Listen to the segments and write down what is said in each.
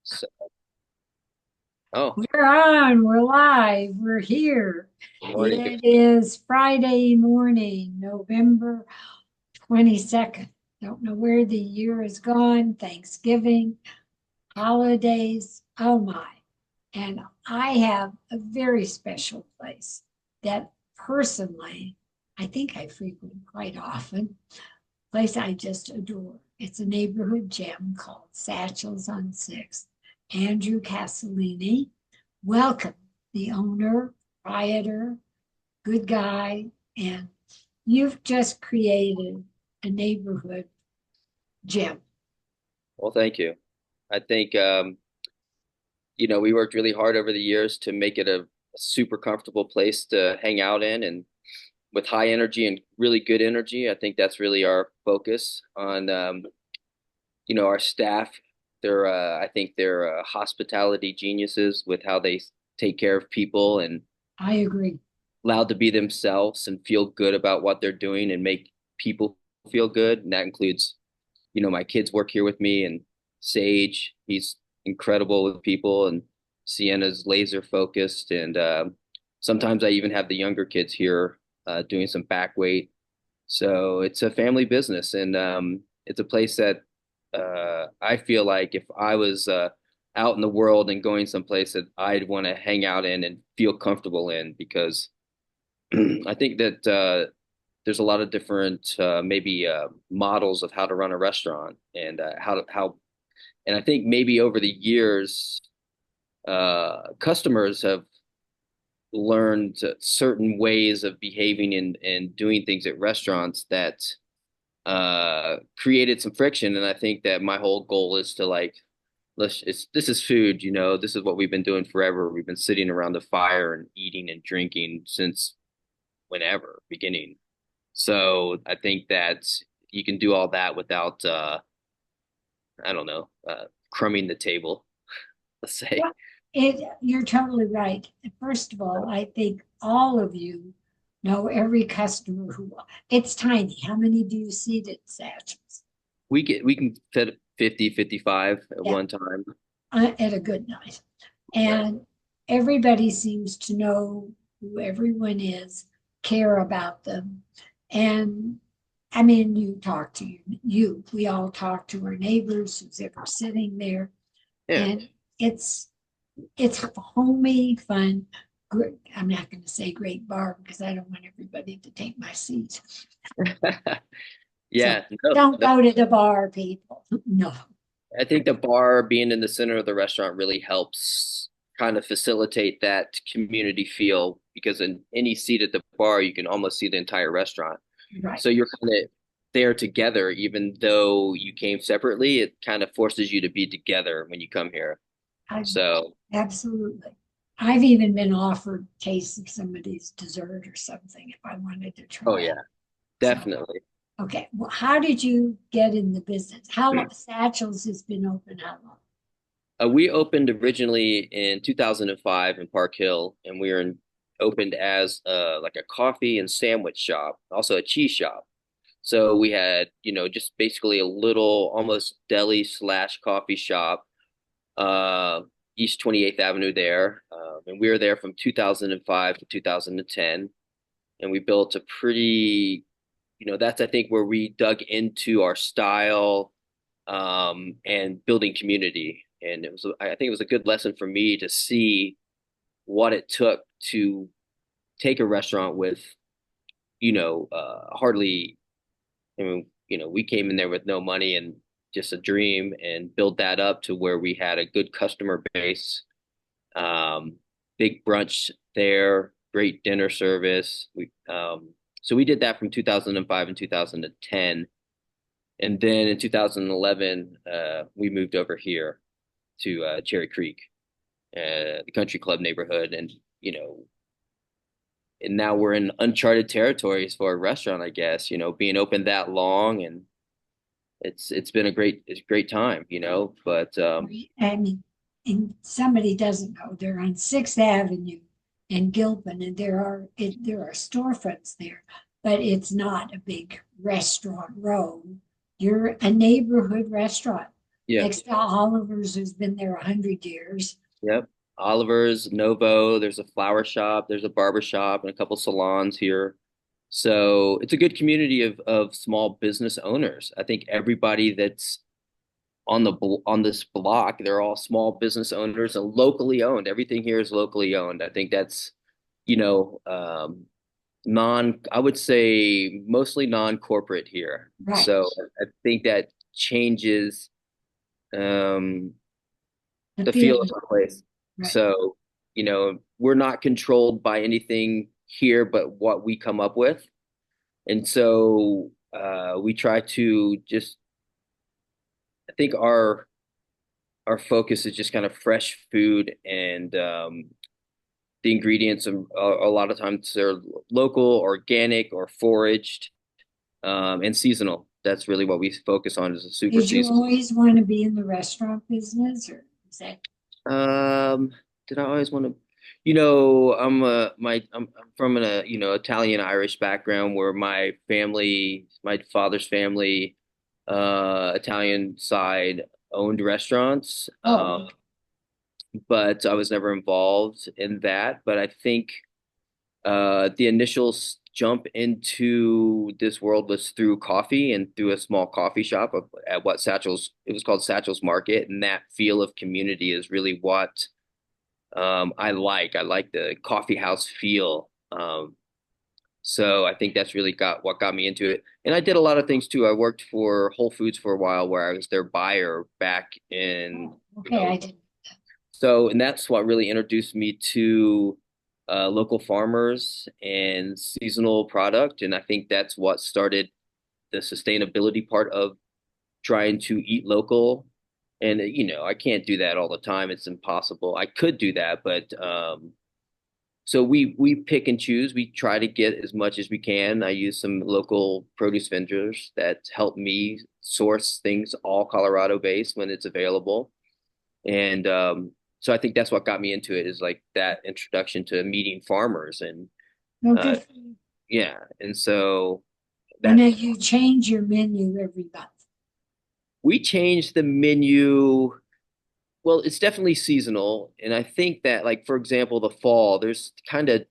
So, oh, We're on, we're live, we're here. good morning. It is Friday morning, November 22nd. Don't know where the year is gone. Thanksgiving, holidays, oh my. And I have a very special place that personally I think I frequent quite often. Place I just adore. It's a neighborhood gem called Satchel's on 6th. Andrew Casalini, welcome, the owner, proprietor, good guy, and you've just created a neighborhood gem. Well, thank you. I think we worked really hard over the years to make it a super comfortable place to hang out in and with high energy and really good energy. I think that's really our focus on our staff. I think they're hospitality geniuses with how they take care of people and I agree. allowed to be themselves and feel good about what they're doing and make people feel good. And that includes my kids work here with me and Sage, he's incredible with people and Sienna's laser focused. And sometimes I even have the younger kids here doing some back weight. So it's a family business and it's a place that I feel like if I was out in the world and going someplace that I'd want to hang out in and feel comfortable in because I think that there's a lot of different maybe models of how to run a restaurant and and I think maybe over the years customers have learned certain ways of behaving and doing things at restaurants that created some friction, and I think that my whole goal is to like this is food, this is what we've been doing forever. We've been sitting around the fire and eating and drinking since whenever beginning. So I think that you can do all that without, I don't know, crumbing the table, let's say. Yeah, you're totally right. First of all, I think all of you know every customer who it's tiny. How many do you seat at Satchel's? We can fit 50, 55 at Yeah, one time. at a good night. Right. And everybody seems to know who everyone is, care about them. And I mean, you talk to we all talk to our neighbors who's ever sitting there. Yeah. And it's it's homey, fun. I'm not going to say great bar because I don't want everybody to take my seat. So Yeah. No, don't no. go to the bar, people. No. I think the bar being in the center of the restaurant really helps kind of facilitate that community feel because in any seat at the bar, you can almost see the entire restaurant. Right. So you're kind of there together, even though you came separately, it kind of forces you to be together when you come here. I So, absolutely. I've even been offered taste of somebody's dessert or something if I wanted to oh try it. yeah, So, definitely. okay. Well, how did you get in the business? How long Satchel's has been open? How long? We opened originally in 2005 in Park Hill, and opened as like a coffee and sandwich shop, also a cheese shop. So we had, just basically a little almost deli slash coffee shop, uh, East 28th Avenue there. And we were there from 2005 to 2010. And we built a pretty, that's I think where we dug into our style and building community. And I think it was a good lesson for me to see what it took to take a restaurant with, hardly, I mean, we came in there with no money and just a dream and build that up to where we had a good customer base, um, big brunch there, great dinner service. So we did that from 2005 and 2010. And then in 2011, we moved over here to Cherry Creek, the country club neighborhood, and now we're in uncharted territories for a restaurant, I guess. Being open that long, and it's been it's a great time. But I mean, and somebody doesn't know, they're on Sixth Avenue in Gilpin, and there are storefronts there, but it's not a big restaurant row. You're a neighborhood restaurant. Yeah. next to Oliver's, who's been there 100 years. Yep. Oliver's, Novo, there's a flower shop, there's a barber shop, and a couple salons here. So it's a good community of small business owners. I think everybody that's on this block, they're all small business owners and locally owned. Everything here is locally owned. I think that's, you know, I would say mostly non-corporate here. Right. So I think that changes um, The the feel of feeling. the place. Right. So, we're not controlled by anything here but what we come up with. And so we try to just, I think our focus is just kind of fresh food and the ingredients a lot of times they're local, organic, or foraged, and seasonal. That's really what we focus on is a super Did you seasonal. always want to be in the restaurant business, or is that? Um, did I always want to? I'm from an Italian Irish background where my father's family, Italian side owned restaurants. Oh, okay. But I was never involved in that. But I think the initial jump into this world was through coffee and through a small coffee shop at what Satchel's, it was called Satchel's Market. And that feel of community is really what I like. I like the coffee house feel. So I think that's really got what got me into it. And I did a lot of things too. I worked for Whole Foods for a while where I was their buyer back in, Oh, you okay. I know, didn't. so, and that's what really introduced me to local farmers and seasonal product. And I think that's what started the sustainability part of trying to eat local. And, I can't do that all the time. It's impossible. I could do that, but so we pick and choose. We try to get as much as we can. I use some local produce vendors that help me source things all Colorado based when it's available. And so I think that's what got me into it is like that introduction to meeting farmers and No, uh, good for you. yeah. And so I that know you change your menu every month. we changed the menu. Well, it's definitely seasonal. And I think that like, for example, the fall, there's kind of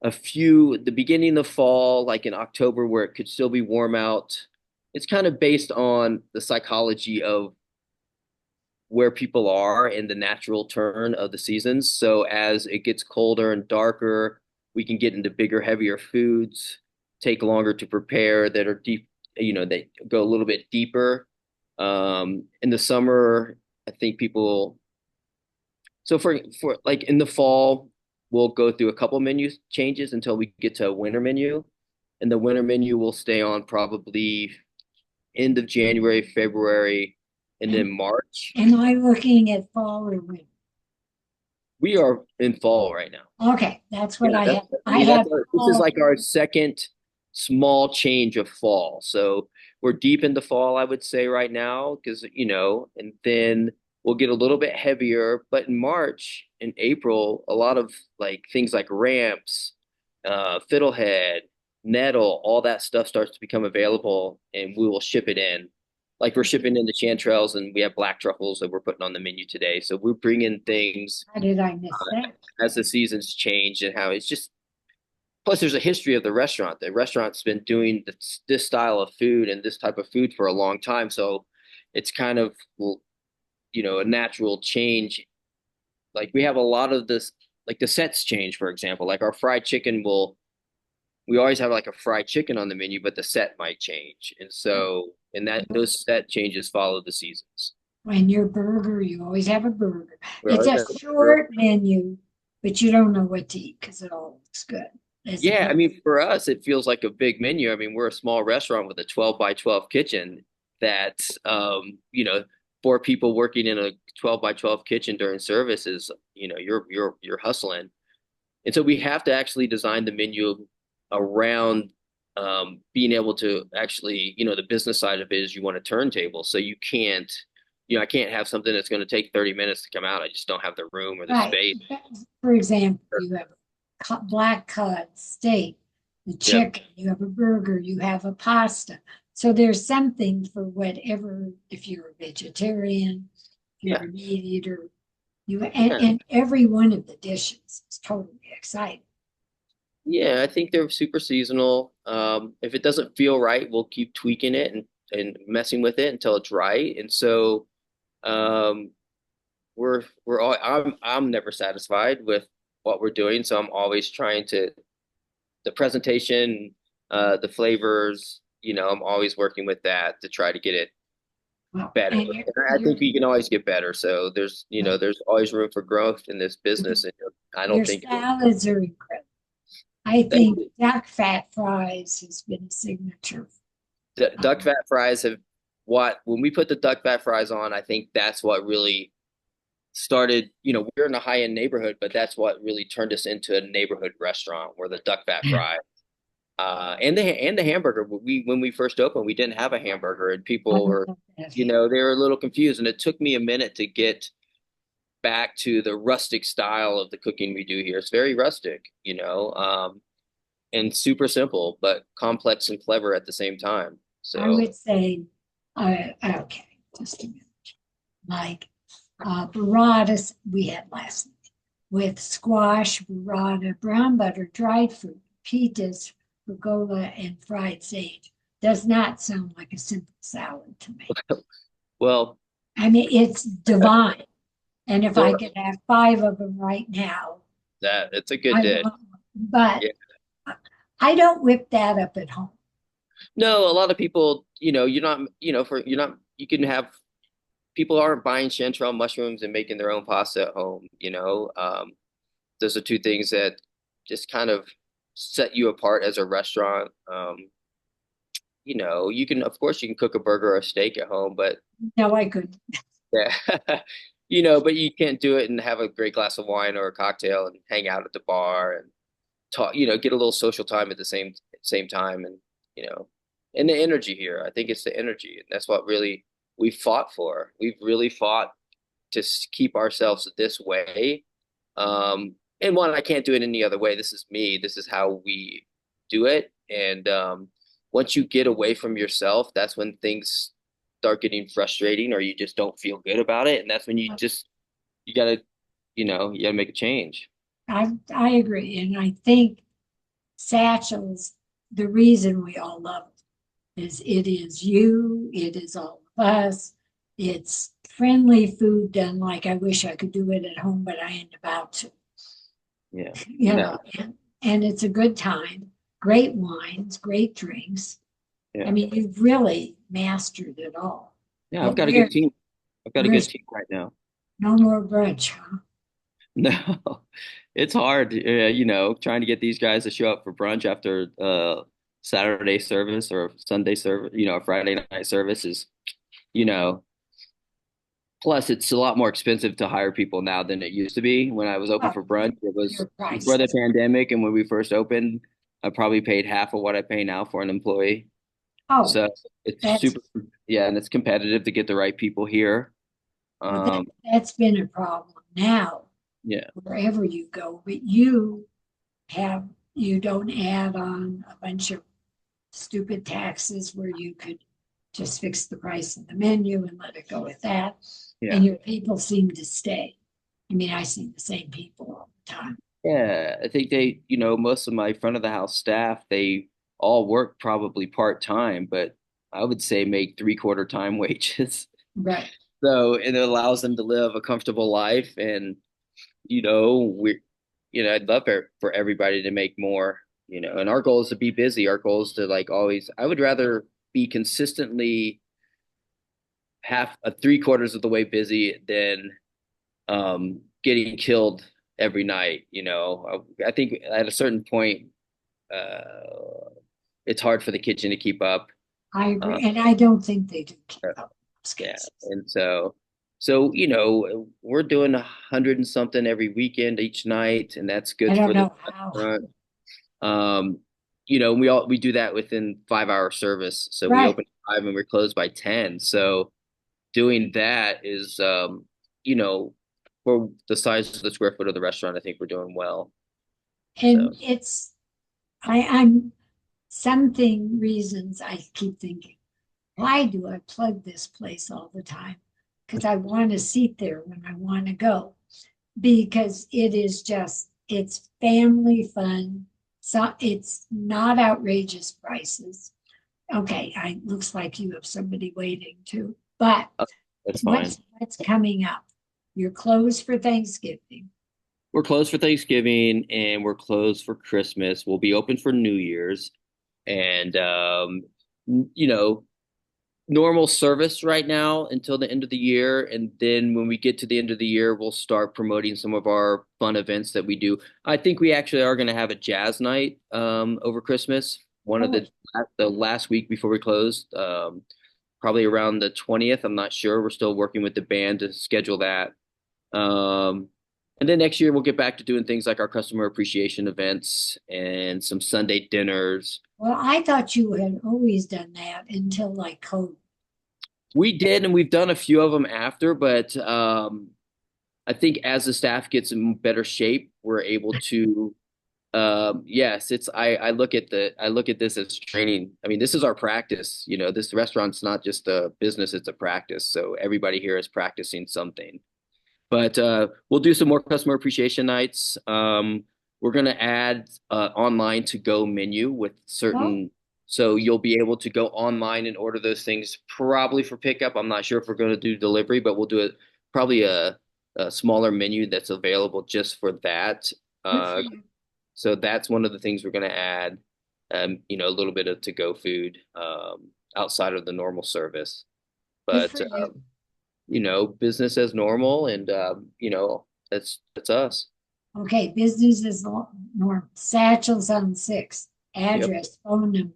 the beginning of fall, like in October, where it could still be warm out. It's kind of based on the psychology of where people are in the natural turn of the seasons. So as it gets colder and darker, we can get into bigger, heavier foods, take longer to prepare that are deep, they go a little bit deeper. In the summer, I think people, so for like in the fall, we'll go through a couple menu changes until we get to a winter menu. And the winter menu will stay on probably end of January, February, and then And March. am I looking at fall or winter? We are in fall right now. Okay, that's what Yeah, I that's have. I I mean that's have this is fall. like our second small change of fall. So we're deep into fall, I would say right now, because and then we'll get a little bit heavier. But in March and April, a lot of like things like ramps, fiddlehead, nettle, all that stuff starts to become available, and we will ship it in. Like we're shipping in the chanterelles, and we have black truffles that we're putting on the menu today. So we're bringing things How did I miss that? as the seasons change and how it's just plus there's a history of the restaurant. The restaurant's been doing this style of food and this type of food for a long time, so it's kind of a natural change. Like we have a lot of this, like the sets change, for example. Like our fried chicken will we always have like a fried chicken on the menu, but the set might change, and so and that those set changes follow the seasons. When your burger, you always have a burger. We It's always a have a burger. short menu, but you don't know what to eat because it all looks good. As Yeah, I opposed, mean, for us, it feels like a big menu. I mean, we're a small restaurant with a 12 by 12 kitchen that, for people working in a 12 by 12 kitchen during service is, you're hustling. And so we have to actually design the menu around being able to actually, the business side of it is you want a turntable. So you can't, I can't have something that's going to take 30 minutes to come out. I just don't have the room or the right. space. For example, you have black cod steak, the Yep. chicken, you have a burger, you have a pasta. So there's something for whatever, if you're a vegetarian, if you're Yeah, a meat eater, yeah, and every one of the dishes is totally exciting. yeah. I think they're super seasonal. If it doesn't feel right, we'll keep tweaking it and messing with it until it's right. And so um, we're all I'm never satisfied with what we're doing, so I'm always trying to the presentation, the flavors. I'm always working with that to try to get it Well, better. and And I think we can always get better. So there's always room for growth in this business, and I your don't think salads are incredible. I thank think you. duck fat fries has been a signature. Duck Um, fat fries have what when we put the duck fat fries on, I think that's what really started. We're in a high end neighborhood, but that's what really turned us into a neighborhood restaurant where the duck fat fry. And the hamburger. When we first opened, we didn't have a hamburger, and I people were, love that they were a little confused. And it took me a minute to get back to the rustic style of the cooking we do here. It's very rustic, and super simple, but complex and clever at the same time. I So would say, okay, just a minute. Like burratas we had last night with squash, burrata, brown butter, dried fruit, pitas, rucola, and fried sage. Does not sound like a simple salad to me. well, I mean, it's divine. And if I so could have five of them right now, that it's a good I dish. want one. But Yeah. I don't whip that up at home. No, a lot of people, you're not, you're not, you can have people aren't buying chanterelle mushrooms and making. Their own pasta at home. Those are two things that just kind of set you apart as a restaurant. You can, of course, you can cook a burger or a steak at home, but No, I couldn't. yeah, but you can't do it and have a great glass of wine or a cocktail and hang out at the bar and talk, get a little social time at the same time, and you know, and the energy here. I think it's the energy, and that's what really we fought for. We've really fought to keep ourselves this way. And one, I can't do it any other way. This is me. This is how we do it. And once you get away from yourself, that's when things start getting frustrating, or you just don't feel good about it. And that's when you gotta, you gotta make a change. I agree. And I think Satchel's the reason we all love it is it is you, it is all of us. It's friendly food done like I wish I could do it at home, but I ain't about to, Yeah. you No. know, and it's a good time, great wines, great drinks. I Yeah. mean, you've really mastered it all. Yeah. I've But got a good team. I've got a good where's team right now. no more brunch, huh? No, it's hard, trying to get these guys to show up for brunch after Saturday service or Sunday service, Friday night service is, you know, plus it's a lot more expensive to hire people now than it used to be. When I was open Oh, for brunch, it was your before the prices. pandemic, and when we first opened, I probably paid half of what I pay now for an employee. Oh, So it's that's super, yeah, and it's competitive to get the right people here. well, that Um, that's been a problem now yeah, wherever you go, but you don't add on a bunch of stupid taxes where you could just fix the price of the menu and let it go with that. yeah. And your people seem to stay. I mean, I see the same people all the time. Yeah, I think most of my front of the house staff, they all work probably part time, but I would say make three-quarter time wages. Right. So it allows them to live a comfortable life. And, I'd love for everybody to make more, and our goal is to be busy. Our goal is to like always, I would rather be consistently half three-quarters of the way busy than getting killed every night. I think at a certain point, uh, it's hard for the kitchen to keep up. I Uh, agree. And I don't think they do keep up in most yeah, cases. and so we're doing 100 and something every weekend each night, and that's I good don't for the know how. restaurant. Um, we do that within 5 hour service, so we Right. open at 5 and we're closed by 10. So doing that is, you know, for the size of the square foot of the restaurant, I think we're doing well. And So I'm something reasons I keep thinking. why do I plug this place all the time? Because I want to seat there when I want to go. Because it is just, it's family fun. So it's not outrageous prices. Okay, I looks like you have somebody waiting too. But Uh, That's fine. what's coming up? You're closed for Thanksgiving. We're closed for Thanksgiving and we're closed for Christmas. We'll be open for New Year's and you know, normal service right now until the end of the year. And then when we get to the end of the year, we'll start promoting some of our fun events that we do. I think we actually are going to have a jazz night over Christmas, one of Oh, the last week before we closed, probably around the 20th. I'm not sure. We're still working with the band to schedule that. Um, and then next year we'll get back to doing things like our customer appreciation events and some Sunday dinners. well, I thought you had always done that until like COVID. We did, and we've done a few of them after, but I think as the staff gets in better shape, we're able to. Yes, it's. I look at this as training. I mean, this is our practice. You know, this restaurant's not just a business; it's a practice. So everybody here is practicing something. But we'll do some more customer appreciation nights. We're going to add online to go menu with Oh, certain, so you'll be able to go online and order those things probably for pickup. I'm not sure if we're going to do delivery, but we'll do it probably a smaller menu that's available just for that. good for Uh, you. so that's one of the things we're going to add. A little bit of to-go food outside of the normal service. Good But for you. business as normal, and that's us. Okay, business is normal. Satchel's on six. Yep. Address, phone number.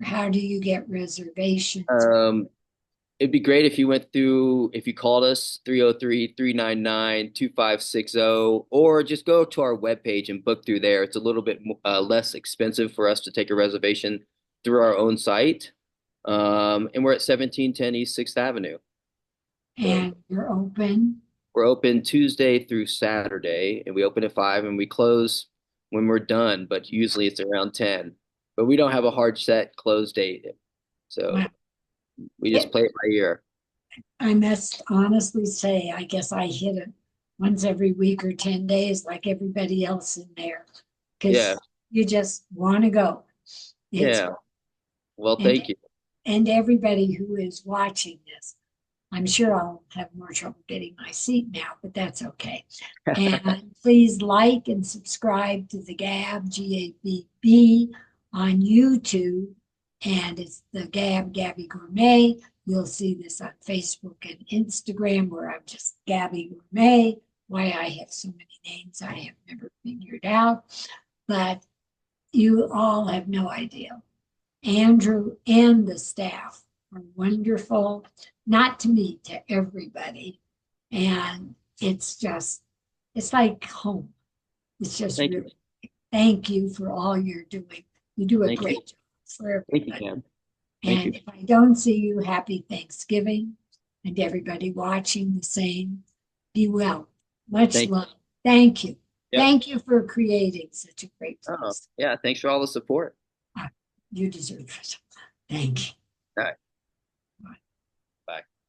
How do you get reservations? Um, it'd be great if you called us 303-399-2560, or just go to our webpage and book through there. It's a little bit less expensive for us to take a reservation through our own site. And we're at 1710 East 6th Avenue. So And you're open. we're open Tuesday through Saturday, and we open at 5 and we close when we're done, but usually it's around 10. But we don't have a hard set close date. Well, So we just it, play it by ear. I must honestly say, I guess I hit it once every week or 10 days, like everybody else in there, Yeah. because you just want to go. It's Yeah. Well, and thank you. and everybody who is watching this, I'm sure I'll have more trouble getting my seat now, but that's okay. And please like and subscribe to the Gabb, Gabb, on YouTube. And it's the Gabby Gourmet. You'll see this on Facebook and Instagram, where I'm just Gabby Gourmet. Why I have so many names, I have never figured out. But you all have no idea. Andrew and the staff are wonderful, not to me, to everybody. And it's like home. It's just Thank you. really, thank you for all you're doing. You do a Thank you. great job for Thank you, everybody. Cam. Thank And you. if I don't see you, happy Thanksgiving. And everybody watching the same. Be well. Much Thank love. Thank you. Yep. Thank you for creating such a great Oh, place. yeah. Thanks for all the support. You deserve it. Thank you. All right.